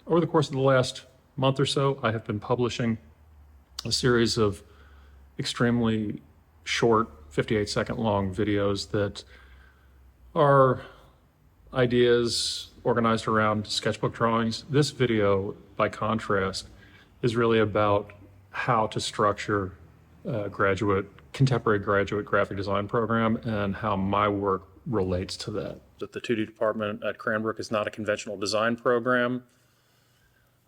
Over the course of the last month or so, I have been publishing a series of extremely short, 58-second long videos that are ideas organized around sketchbook drawings. This video, by contrast, is really about how to structure a contemporary graduate graphic design program and how my work relates to that. That the 2D department at Cranbrook is not a conventional design program.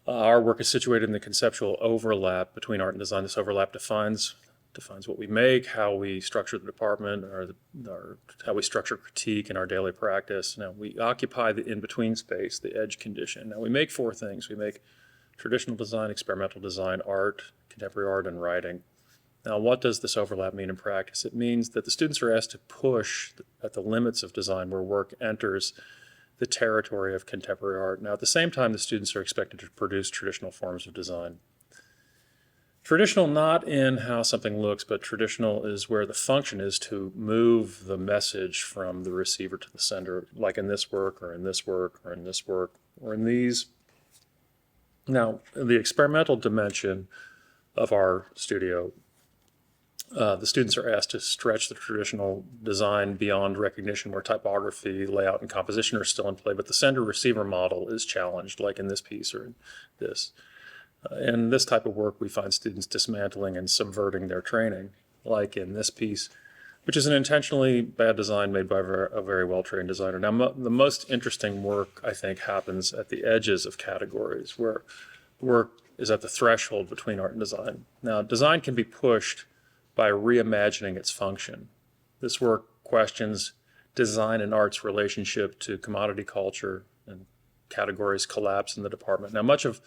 Our work is situated in the conceptual overlap between art and design. This overlap defines what we make, how we structure the department, or how we structure critique in our daily practice. Now, we occupy the in-between space, the edge condition. Now, we make four things. We make traditional design, experimental design, art, contemporary art, and writing. Now, what does this overlap mean in practice? It means that the students are asked to push at the limits of design where work enters the territory of contemporary art. Now, at the same time, the students are expected to produce traditional forms of design. Traditional not in how something looks, but traditional is where the function is to move the message from the receiver to the sender, like in this work, or in this work, or in this work, or in these. Now, the experimental dimension of our studio, the students are asked to stretch the traditional design beyond recognition, where typography, layout, and composition are still in play, but the sender-receiver model is challenged, like in this piece or in this. In this type of work, we find students dismantling and subverting their training, like in this piece, which is an intentionally bad design made by a very well-trained designer. Now, the most interesting work, I think, happens at the edges of categories, where work is at the threshold between art and design. Now, design can be pushed by reimagining its function. This work questions design and art's relationship to commodity culture, and categories collapse in the department. Now, much of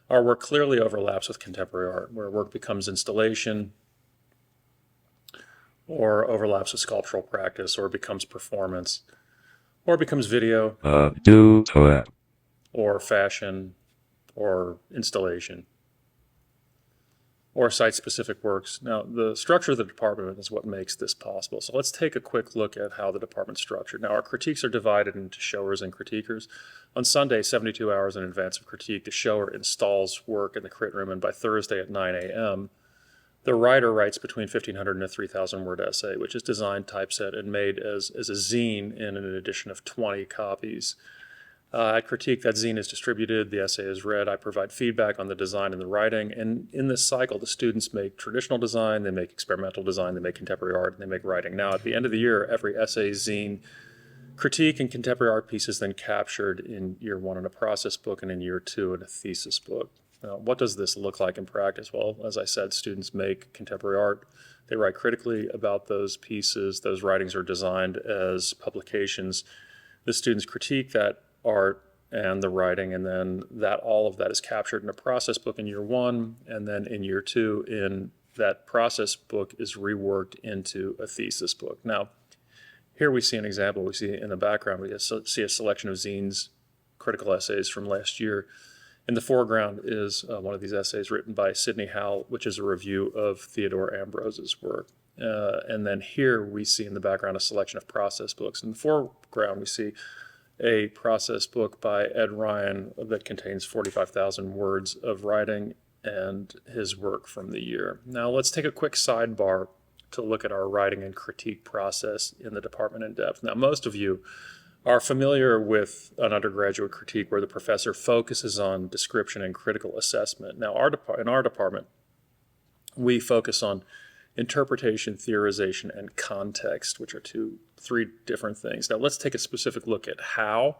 our work clearly overlaps with contemporary art, where work becomes installation, or overlaps with sculptural practice, or becomes performance, or becomes video, or fashion, or installation, or site-specific works. Now, the structure of the department is what makes this possible. So let's take a quick look at how the department's structured. Now, our critiques are divided into showers and critiquers. On Sunday, 72 hours in advance of critique, the shower installs work in the crit room, and by Thursday at 9 a.m., the writer writes between 1,500 and a 3,000-word essay, which is designed, typeset, and made as a zine in an edition of 20 copies. At critique, that zine is distributed, the essay is read, I provide feedback on the design and the writing, and in this cycle, the students make traditional design, they make experimental design, they make contemporary art, and they make writing. Now, at the end of the year, every essay, zine, critique, and contemporary art piece is then captured in year one in a process book and in year two in a thesis book. Now, what does this look like in practice? Well, as I said, students make contemporary art. They write critically about those pieces. Those writings are designed as publications. The students critique that art and the writing, and then all of that is captured in a process book in year one, and then in year two, in that process book is reworked into a thesis book. Now, here we see an example. We see in the background, we see a selection of zines, critical essays from last year. In the foreground is one of these essays written by Sidney Howell, which is a review of Theodore Ambrose's work. And then here we see in the background a selection of process books. In the foreground, we see a process book by Ed Ryan that contains 45,000 words of writing and his work from the year. Now let's take a quick sidebar to look at our writing and critique process in the department in depth. Now, most of you are familiar with an undergraduate critique where the professor focuses on description and critical assessment. Now, in our department, we focus on interpretation, theorization, and context, which are three different things. Now, let's take a specific look at how.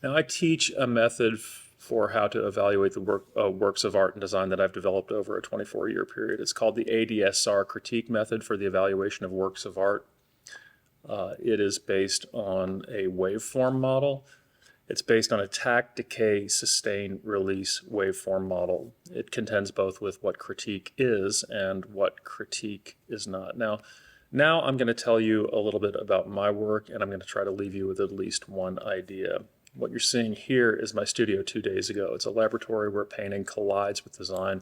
Now, I teach a method for how to evaluate the works of art and design that I've developed over a 24-year period. It's called the ADSR critique method for the evaluation of works of art. It is based on a waveform model. It's based on attack, decay, sustain, release waveform model. It contends both with what critique is and what critique is not. Now I'm going to tell you a little bit about my work, and I'm going to try to leave you with at least one idea. What you're seeing here is my studio 2 days ago. It's a laboratory where painting collides with design.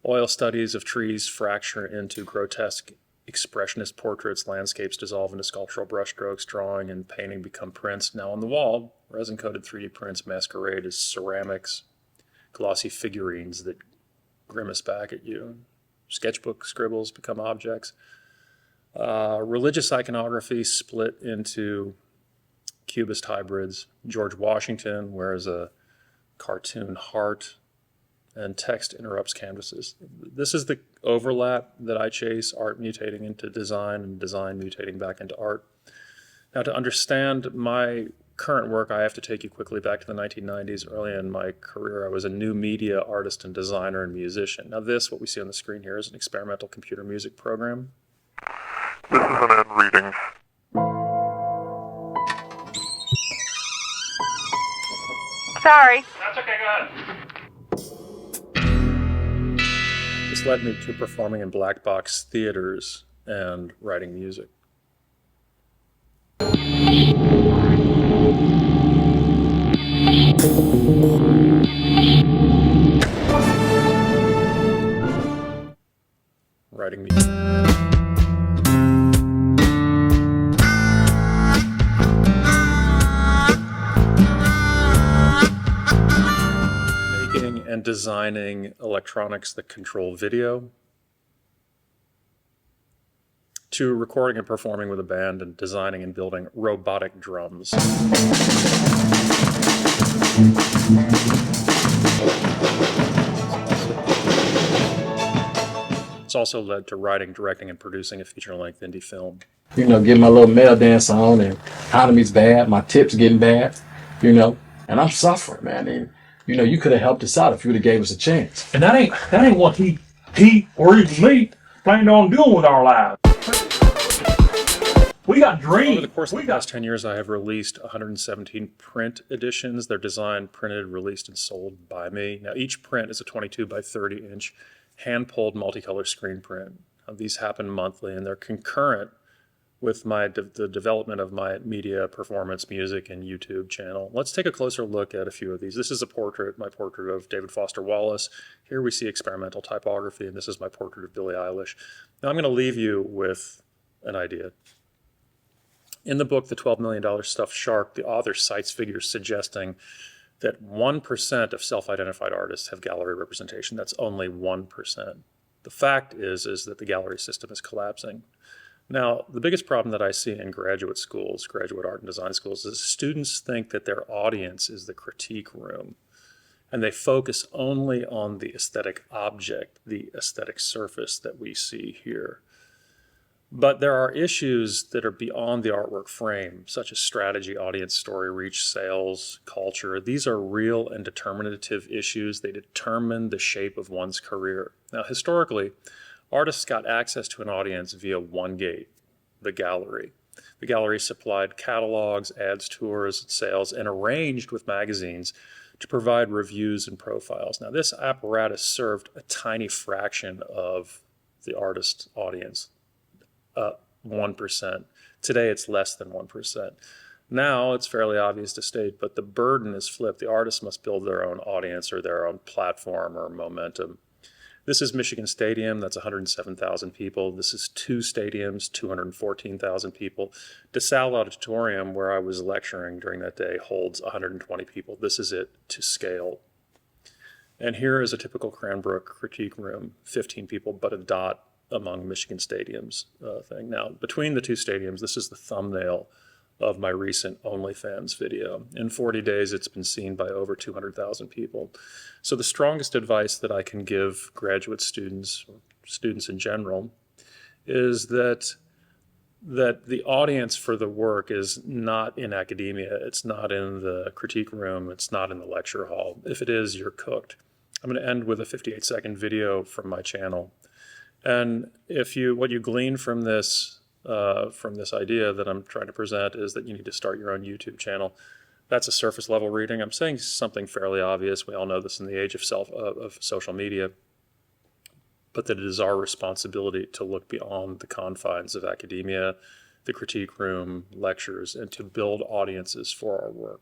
Oil studies of trees fracture into grotesque expressionist portraits, landscapes dissolve into sculptural brushstrokes, drawing and painting become prints. Now on the wall, resin-coated 3D prints masquerade as ceramics, glossy figurines that grimace back at you. Sketchbook scribbles become objects. Religious iconography split into Cubist hybrids. George Washington wears a cartoon heart, and text interrupts canvases. This is the overlap that I chase, art mutating into design and design mutating back into art. Now, to understand my current work, I have to take you quickly back to the 1990s. Early in my career, I was a new media artist and designer and musician. Now this, what we see on the screen here, is an experimental computer music program. This is an end reading. Sorry. That's okay, go ahead. This led me to performing in black box theaters and writing music. Writing music. Making and designing electronics that control video, to recording and performing with a band and designing and building robotic drums. It's also led to writing, directing, and producing a feature-length indie film. You know, get my little male dance on, and economy's bad, my tips getting bad, you know, and I'm suffering, man. And, you know, you could have helped us out if you would have gave us a chance. And that ain't what he or even me planned on doing with our lives. We got dreams. Over the course of the past 10 years, I have released 117 print editions. They're designed, printed, released, and sold by me. Now, each print is a 22 by 30 inch hand-pulled multicolor screen print. These happen monthly, and they're concurrent with the development of my media, performance, music, and YouTube channel. Let's take a closer look at a few of these. This is my portrait of David Foster Wallace. Here we see experimental typography, and this is my portrait of Billie Eilish. Now I'm going to leave you with an idea. In the book, The $12 Million Stuffed Shark, the author cites figures suggesting that 1% of self-identified artists have gallery representation. That's only 1%. The fact is that the gallery system is collapsing. Now, the biggest problem that I see in graduate schools, graduate art and design schools, is students think that their audience is the critique room, and they focus only on the aesthetic object, the aesthetic surface that we see here. But there are issues that are beyond the artwork frame, such as strategy, audience, story, reach, sales, culture. These are real and determinative issues. They determine the shape of one's career. Now, historically, artists got access to an audience via one gate, the gallery. The gallery supplied catalogs, ads, tours, sales, and arranged with magazines to provide reviews and profiles. Now, this apparatus served a tiny fraction of the artist's audience, 1%. Today, it's less than 1%. Now, it's fairly obvious to state, but the burden is flipped. The artist must build their own audience or their own platform or momentum. This is Michigan Stadium. That's 107,000 people. This is two stadiums, 214,000 people. DeSalle Auditorium, where I was lecturing during that day, holds 120 people. This is it to scale. And here is a typical Cranbrook critique room, 15 people, but a dot among Michigan Stadium's thing. Now, between the two stadiums, this is the thumbnail of my recent OnlyFans video. In 40 days, it's been seen by over 200,000 people. So the strongest advice that I can give graduate students, or students in general, is that the audience for the work is not in academia. It's not in the critique room. It's not in the lecture hall. If it is, you're cooked. I'm going to end with a 58-second video from my channel. And what you glean from this idea that I'm trying to present is that you need to start your own YouTube channel. That's a surface level reading. I'm saying something fairly obvious. We all know this in the age of social media, but that it is our responsibility to look beyond the confines of academia, the critique room, lectures, and to build audiences for our work.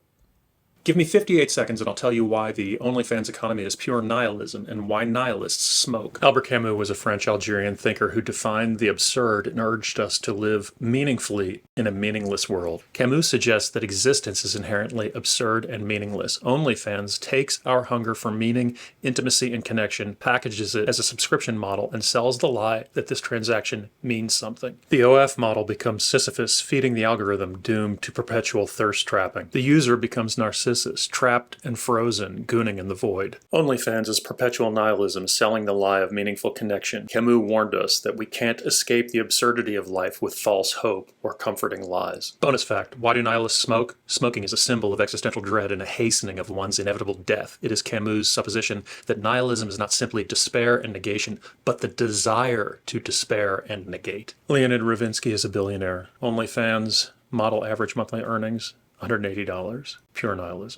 Give me 58 seconds and I'll tell you why the OnlyFans economy is pure nihilism and why nihilists smoke. Albert Camus was a French-Algerian thinker who defined the absurd and urged us to live meaningfully in a meaningless world. Camus suggests that existence is inherently absurd and meaningless. OnlyFans takes our hunger for meaning, intimacy, and connection, packages it as a subscription model, and sells the lie that this transaction means something. The OF model becomes Sisyphus, feeding the algorithm, doomed to perpetual thirst trapping. The user becomes Narcissus, trapped and frozen, gooning in the void. OnlyFans is perpetual nihilism, selling the lie of meaningful connection. Camus warned us that we can't escape the absurdity of life with false hope or comforting lies. Bonus fact, why do nihilists smoke? Smoking is a symbol of existential dread and a hastening of one's inevitable death. It is Camus' supposition that nihilism is not simply despair and negation, but the desire to despair and negate. Leonid Ravinsky is a billionaire. OnlyFans, model average monthly earnings, $180. Pure nihilism.